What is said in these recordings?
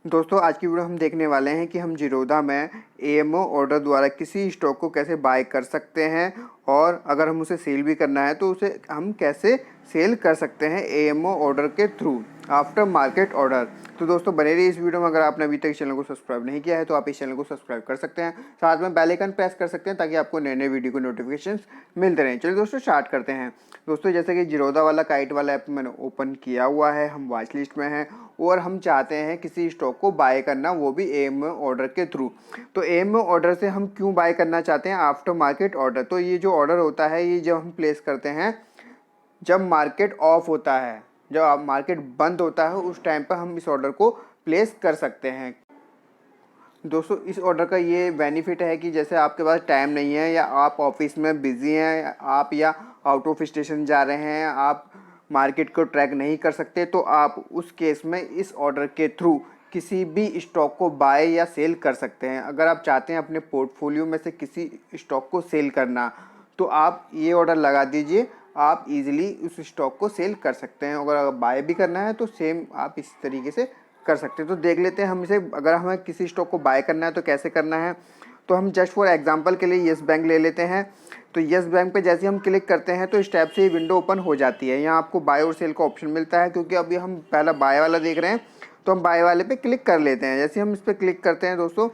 दोस्तों आज की वीडियो हम देखने वाले हैं कि हम ज़ीरोधा में एएमओ ऑर्डर द्वारा किसी स्टॉक को कैसे बाय कर सकते हैं और अगर हम उसे सेल भी करना है तो उसे हम कैसे सेल कर सकते हैं एएमओ ऑर्डर के थ्रू आफ्टर मार्केट ऑर्डर। तो दोस्तों बने रहिए इस वीडियो में। अगर आपने अभी तक चैनल को सब्सक्राइब नहीं किया है तो आप इस चैनल को सब्सक्राइब कर सकते हैं, साथ में बेल आइकन प्रेस कर सकते हैं ताकि आपको नए नए वीडियो के नोटिफिकेशन मिलते रहें। चलिए दोस्तों स्टार्ट करते हैं। दोस्तों जैसे कि ज़ीरोधा वाला काइट वाला ऐप मैंने ओपन किया हुआ है, हम वॉच लिस्ट में हैं और हम चाहते हैं किसी स्टॉक को बाय करना, वो भी एएमओ ऑर्डर के थ्रू। तो एएमओ ऑर्डर से हम क्यों बाय करना चाहते हैं? After market order. तो ये जो ऑर्डर होता है ये जब हम प्लेस करते हैं जब मार्केट ऑफ होता है, जब आप मार्केट बंद होता है उस टाइम पर हम इस ऑर्डर को प्लेस कर सकते हैं। दोस्तों इस ऑर्डर का ये बेनिफिट है कि जैसे आपके पास टाइम नहीं है या आप ऑफिस में बिजी हैं, आप या आउट ऑफ स्टेशन जा रहे हैं, आप मार्केट को ट्रैक नहीं कर सकते, तो आप उस केस में इस ऑर्डर के थ्रू किसी भी स्टॉक को बाय या सेल कर सकते हैं। अगर आप चाहते हैं अपने पोर्टफोलियो में से किसी स्टॉक को सेल करना तो आप ये ऑर्डर लगा दीजिए, आप इजीली उस स्टॉक को सेल कर सकते हैं। अगर बाय भी करना है तो सेम आप इस तरीके से कर सकते हैं। तो देख लेते हैं हम इसे, अगर हमें किसी स्टॉक को बाय करना है तो कैसे करना है। तो हम जस्ट फॉर एग्जांपल के लिए येस बैंक ले लेते हैं। तो येस बैंक पे जैसे हम क्लिक करते हैं तो इस टैब से ये विंडो ओपन हो जाती है। यहाँ आपको बाय और सेल का ऑप्शन मिलता है, क्योंकि अभी हम पहला बाय वाला देख रहे हैं तो हम बाय वाले पे क्लिक कर लेते हैं। जैसे हम इस पर क्लिक करते हैं दोस्तों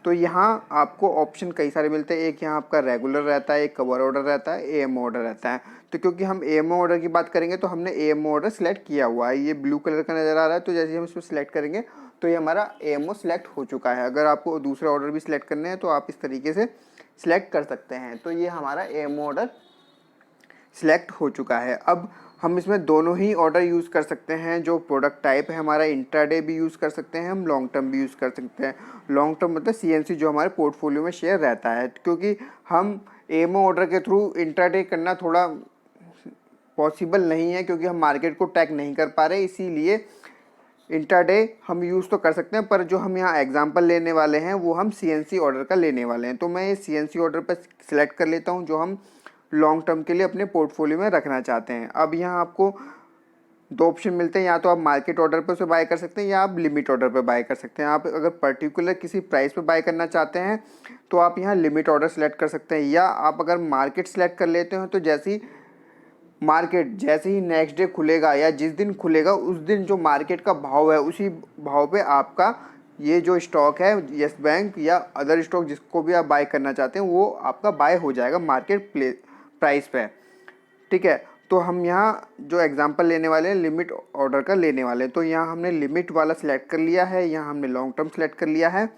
तो यहाँ आपको ऑप्शन कई सारे मिलते हैं। एक यहाँ आपका रेगुलर रहता है, एक कवर ऑर्डर रहता है, एएमओ ऑर्डर रहता है। तो क्योंकि हम एएमओ ऑर्डर की बात करेंगे तो हमने एएमओ ऑर्डर सेलेक्ट किया हुआ है, ये ब्लू कलर का नज़र आ रहा है। तो जैसे हम इसको सिलेक्ट करेंगे तो ये हमारा एएमओ सेलेक्ट हो चुका है। अगर आपको दूसरे ऑर्डर भी सिलेक्ट करने हैं तो आप इस तरीके से सिलेक्ट कर सकते हैं। तो ये हमारा एएमओ ऑर्डर सिलेक्ट हो चुका है। अब हम इसमें दोनों ही ऑर्डर यूज़ कर सकते हैं। जो प्रोडक्ट टाइप है हमारा, इंट्राडे भी यूज़ कर सकते हैं, हम लॉन्ग टर्म भी यूज़ कर सकते हैं। लॉन्ग टर्म मतलब सीएनसी जो हमारे पोर्टफोलियो में शेयर रहता है, क्योंकि हम एएमओ ऑर्डर के थ्रू इंट्राडे करना थोड़ा पॉसिबल नहीं है, क्योंकि हम मार्केट को ट्रैक नहीं कर पा रहे। इसीलिए इंट्राडे हम यूज़ तो कर सकते हैं, पर जो हम यहाँ एग्जांपल लेने वाले हैं वो हम सीएनसी ऑर्डर का लेने वाले हैं। तो मैं ये सीएनसी ऑर्डर पर सिलेक्ट कर लेता हूँ जो हम लॉन्ग टर्म के लिए अपने पोर्टफोलियो में रखना चाहते हैं। अब यहाँ आपको दो ऑप्शन मिलते हैं, या तो आप मार्केट ऑर्डर पर उसे बाय कर सकते हैं या आप लिमिट ऑर्डर पर बाय कर सकते हैं। आप अगर पर्टिकुलर किसी प्राइस पर बाय करना चाहते हैं तो आप यहाँ लिमिट ऑर्डर सेलेक्ट कर सकते हैं, या आप अगर मार्केट सेलेक्ट कर लेते हो तो जैसे ही नेक्स्ट डे खुलेगा या जिस दिन खुलेगा उस दिन जो मार्केट का भाव है उसी भाव पे आपका ये जो स्टॉक है येस बैंक या अदर स्टॉक जिसको भी आप बाय करना चाहते हैं वो आपका बाय हो जाएगा मार्केट प्राइस पे। ठीक है, तो हम यहाँ जो एग्जांपल लेने वाले हैं लिमिट ऑर्डर का लेने वाले हैं। तो यहाँ हमने लिमिट वाला सिलेक्ट कर लिया है, यहाँ हमने लॉन्ग टर्म सेलेक्ट कर लिया है।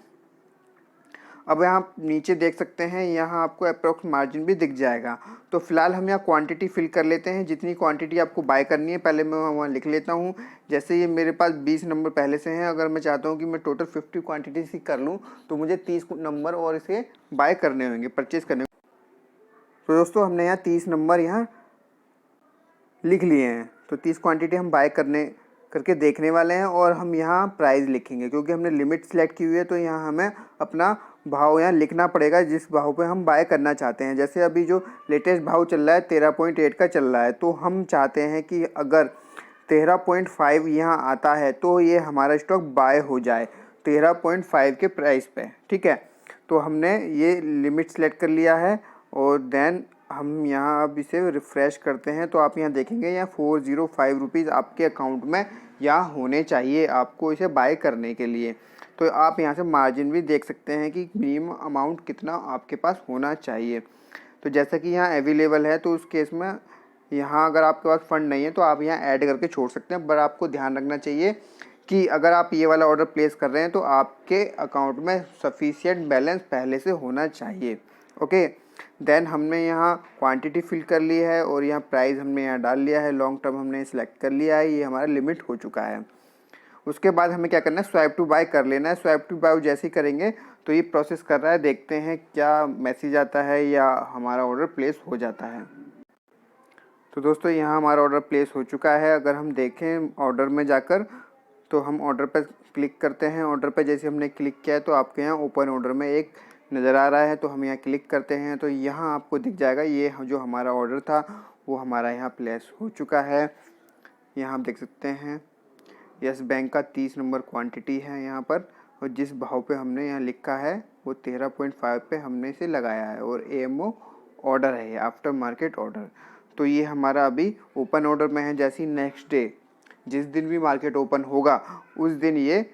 अब यहाँ नीचे देख सकते हैं, यहाँ आपको अप्रोक्स मार्जिन भी दिख जाएगा। तो फिलहाल हम यहाँ क्वांटिटी फिल कर लेते हैं, जितनी क्वांटिटी आपको बाय करनी है पहले मैं वहाँ लिख लेता हूँ। जैसे ये मेरे पास 20 नंबर पहले से हैं, अगर मैं चाहता हूँ कि मैं टोटल 50 क्वांटिटी सी कर लूँ तो मुझे 30 नंबर और इसे बाय करने होंगे, परचेज़ करने होंगे। तो दोस्तों हमने यहाँ 30 नंबर यहाँ लिख लिए हैं। तो 30 क्वांटिटी हम बाय करके देखने वाले हैं और हम यहाँ प्राइस लिखेंगे, क्योंकि हमने लिमिट सेलेक्ट की हुई है। तो यहाँ हमें अपना भाव यहाँ लिखना पड़ेगा जिस भाव पे हम बाय करना चाहते हैं। जैसे अभी जो लेटेस्ट भाव चल रहा है 13.8 का चल रहा है, तो हम चाहते हैं कि अगर 13.5 यहाँ आता है तो ये हमारा स्टॉक बाय हो जाए 13.5 के प्राइस पे। ठीक है, तो हमने ये लिमिट सेलेक्ट कर लिया है और देन हम यहाँ अब इसे रिफ़्रेश करते हैं तो आप यहाँ देखेंगे यहाँ 405 रुपीज़ आपके अकाउंट में यहाँ होने चाहिए आपको इसे बाय करने के लिए। तो आप यहाँ से मार्जिन भी देख सकते हैं कि मिनिमम अमाउंट कितना आपके पास होना चाहिए। तो जैसा कि यहाँ अवेलेबल है तो उस केस में यहाँ अगर आपके पास फ़ंड नहीं है तो आप यहाँ ऐड करके छोड़ सकते हैं। पर आपको ध्यान रखना चाहिए कि अगर आप ये वाला ऑर्डर प्लेस कर रहे हैं तो आपके अकाउंट में सफिशिएंट बैलेंस पहले से होना चाहिए। ओके, देन हमने यहाँ क्वांटिटी फिल कर ली है और यहाँ प्राइस हमने यहाँ डाल लिया है, लॉन्ग टर्म हमने सिलेक्ट कर लिया है, ये हमारा लिमिट हो चुका है। उसके बाद हमें क्या करना है, स्वाइप टू बाय कर लेना है। स्वाइप टू बाय जैसे ही करेंगे तो ये प्रोसेस कर रहा है, देखते हैं क्या मैसेज आता है या हमारा ऑर्डर प्लेस हो जाता है। तो दोस्तों यहाँ हमारा ऑर्डर प्लेस हो चुका है। अगर हम देखें ऑर्डर में जाकर तो हम ऑर्डर पर क्लिक करते हैं। ऑर्डर पर जैसे हमने क्लिक किया है तो आपके यहाँ ओपन ऑर्डर में एक नज़र आ रहा है, तो हम यहाँ क्लिक करते हैं तो यहाँ आपको दिख जाएगा ये जो हमारा ऑर्डर था वो हमारा यहाँ प्लेस हो चुका है। यहाँ आप देख सकते हैं यस बैंक का 30 नंबर क्वांटिटी है यहाँ पर, और जिस भाव पे हमने यहाँ लिखा है वो 13.5 पे हमने इसे लगाया है, और AMO ऑर्डर है, आफ्टर मार्केट ऑर्डर। तो ये हमारा अभी ओपन ऑर्डर में है। जैसे ही नेक्स्ट डे, जिस दिन भी मार्केट ओपन होगा उस दिन ये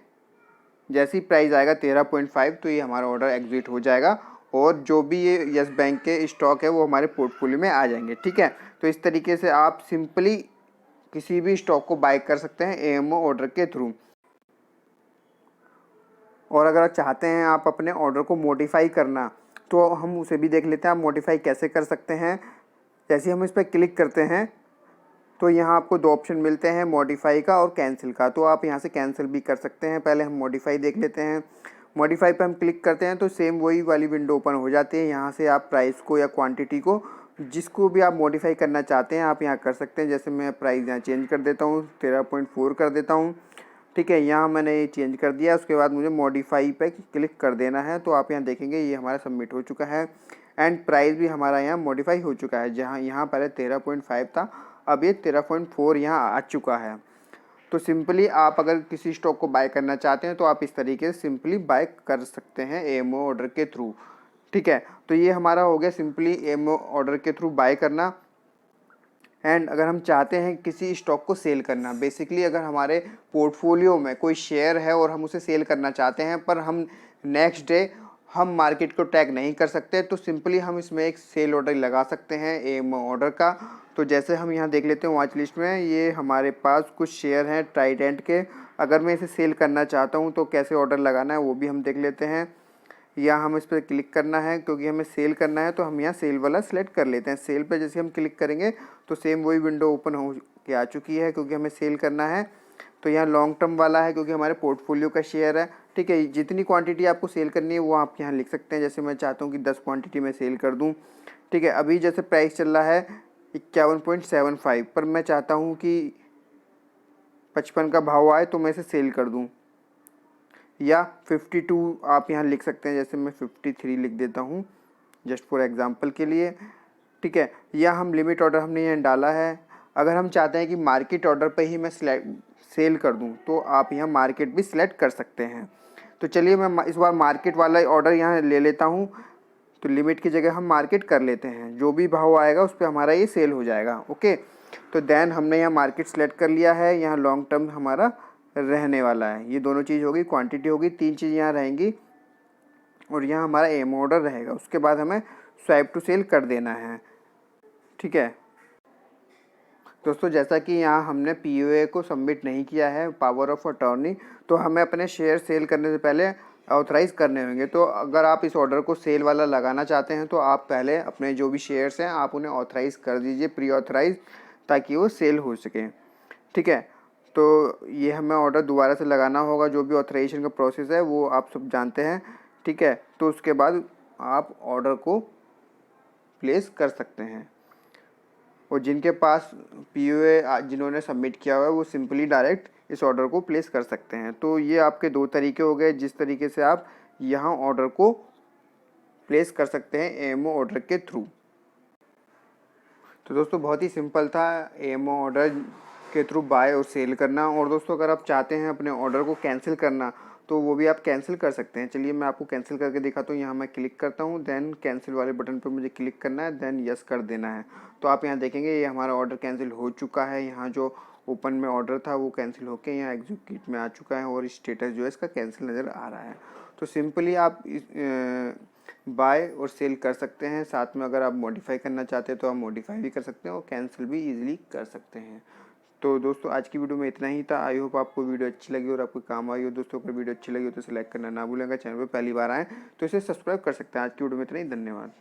जैसे ही प्राइस आएगा 13.5, तो ये हमारा ऑर्डर एग्जिट हो जाएगा, और जो भी ये यस बैंक के स्टॉक है वो हमारे पोर्टफोलियो में आ जाएंगे। ठीक है, तो इस तरीके से आप सिंपली किसी भी स्टॉक को बाय कर सकते हैं AMO ऑर्डर के थ्रू। और अगर आप चाहते हैं आप अपने ऑर्डर को मॉडिफाई करना, तो हम उसे भी देख लेते हैं, आप मॉडिफाई कैसे कर सकते हैं। जैसे हम इस पर क्लिक करते हैं तो यहाँ आपको दो ऑप्शन मिलते हैं, मॉडिफाई का और कैंसिल का। तो आप यहाँ से कैंसिल भी कर सकते हैं। पहले हम मॉडिफाई देख लेते हैं। मॉडिफाई पे हम क्लिक करते हैं तो सेम वही वाली विंडो ओपन हो जाती है। यहाँ से आप प्राइस को या क्वांटिटी को, जिसको भी आप मॉडिफाई करना चाहते हैं आप यहाँ कर सकते हैं। जैसे मैं प्राइस यहाँ चेंज कर देता हूँ, 13.4 कर देता हूँ। ठीक है, यहाँ मैंने ये चेंज कर दिया। उसके बाद मुझे मॉडिफाई पे क्लिक कर देना है। तो आप यहाँ देखेंगे ये हमारा सबमिट हो चुका है, एंड प्राइस भी हमारा यहाँ मॉडिफाई हो चुका है। जहाँ यहाँ पहले 13.5 था, अब ये 13.4 यहाँ आ चुका है। तो सिंपली आप अगर किसी स्टॉक को बाय करना चाहते हैं तो आप इस तरीके से सिंपली बाय कर सकते हैं AMO ऑर्डर के थ्रू। ठीक है, तो ये हमारा हो गया सिंपली AMO ऑर्डर के थ्रू बाय करना। एंड अगर हम चाहते हैं किसी स्टॉक को सेल करना, बेसिकली अगर हमारे पोर्टफोलियो में कोई शेयर है और हम उसे सेल करना चाहते हैं, पर हम नेक्स्ट डे हम मार्केट को ट्रैक नहीं कर सकते, तो सिंपली हम इसमें एक सेल ऑर्डर लगा सकते हैं AMO ऑर्डर का। तो जैसे हम यहाँ देख लेते हैं वॉच लिस्ट में, ये हमारे पास कुछ शेयर हैं ट्राइडेंट के। अगर मैं इसे सेल करना चाहता हूँ तो कैसे ऑर्डर लगाना है वो भी हम देख लेते हैं। या हम इस पर क्लिक करना है, क्योंकि हमें सेल करना है तो हम यहाँ सेल वाला सेलेक्ट कर लेते हैं। सेल पे जैसे हम क्लिक करेंगे तो सेम वही विंडो ओपन हो के आ चुकी है, क्योंकि हमें सेल करना है। तो यहाँ लॉन्ग टर्म वाला है, क्योंकि हमारे पोर्टफोलियो का शेयर है। ठीक है, जितनी क्वांटिटी आपको सेल करनी है वो आप यहाँ लिख सकते हैं। जैसे मैं चाहता हूँ कि 10 क्वांटिटी मैं सेल कर दूँ। ठीक है, अभी जैसे प्राइस चल रहा है 51.75, पर मैं चाहता हूँ कि 55 का भाव आए तो मैं इसे सेल कर दूँ। या 52 आप यहाँ लिख सकते हैं, जैसे मैं 53 लिख देता हूँ जस्ट फॉर एग्जांपल के लिए। ठीक है, या हम लिमिट ऑर्डर हमने यहाँ डाला है। अगर हम चाहते हैं कि मार्केट ऑर्डर पे ही मैं सेल कर दूँ तो आप यहाँ मार्केट भी सिलेक्ट कर सकते हैं। तो चलिए मैं इस बार मार्केट वाला ऑर्डर यहाँ ले लेता हूँ। तो लिमिट की जगह हम मार्केट कर लेते हैं, जो भी भाव आएगा उस पर हमारा ये सेल हो जाएगा। ओके, तो देन हमने यहाँ मार्केट सेलेक्ट कर लिया है। यहाँ लॉन्ग टर्म हमारा रहने वाला है। ये दोनों चीज़ होगी, क्वांटिटी होगी, 3 चीज़ यहाँ रहेंगी, और यहाँ हमारा AMO ऑर्डर रहेगा। उसके बाद हमें स्वाइप टू सेल कर देना है। ठीक है दोस्तों, जैसा कि यहाँ हमने POA को सबमिट नहीं किया है, पावर ऑफ अटॉर्नी, तो हमें अपने शेयर सेल करने से पहले ऑथराइज़ करने होंगे। तो अगर आप इस ऑर्डर को सेल वाला लगाना चाहते हैं तो आप पहले अपने जो भी शेयर्स हैं आप उन्हें ऑथराइज़ कर दीजिए, प्री ऑथराइज, ताकि वो सेल हो सके। ठीक है, तो ये हमें ऑर्डर दोबारा से लगाना होगा। जो भी ऑथराइजेशन का प्रोसेस है वो आप सब जानते हैं। ठीक है, तो उसके बाद आप ऑर्डर को प्लेस कर सकते हैं, और जिनके पास POA जिन्होंने सबमिट किया हुआ है वो सिंपली डायरेक्ट इस ऑर्डर को प्लेस कर सकते हैं। तो ये आपके 2 तरीके हो गए जिस तरीके से आप यहाँ ऑर्डर को प्लेस कर सकते हैं AMO ऑर्डर के थ्रू। तो दोस्तों बहुत ही सिंपल था AMO ऑर्डर के थ्रू बाय और सेल करना। और दोस्तों अगर आप चाहते हैं अपने ऑर्डर को कैंसिल करना तो वो भी आप कैंसिल कर सकते हैं। चलिए मैं आपको कैंसिल करके दिखाता हूँ। यहाँ मैं क्लिक करता हूँ, देन कैंसिल वाले बटन पर मुझे क्लिक करना है, देन यस कर देना है। तो आप यहाँ देखेंगे ये हमारा ऑर्डर कैंसिल हो चुका है। यहाँ जो ओपन में ऑर्डर था वो कैंसिल होकर यहाँ एग्जीक्यूट में आ चुका है, और स्टेटस जो है इसका कैंसिल नज़र आ रहा है। तो सिंपली आप बाय और सेल कर सकते हैं। साथ में अगर आप मॉडिफाई करना चाहते हैं तो आप मॉडिफाई भी कर सकते हैं और कैंसिल भी ईजिली कर सकते हैं। तो दोस्तों आज की वीडियो में इतना ही था। आई होप आपको वीडियो अच्छी लगी और आपको काम आई हो। दोस्तों अगर वीडियो अच्छी लगी हो तो इसे लाइक करना ना भूलेंगे। चैनल पर पहली बार आए तो इसे सब्सक्राइब कर सकते हैं। आज की वीडियो में इतना ही, धन्यवाद।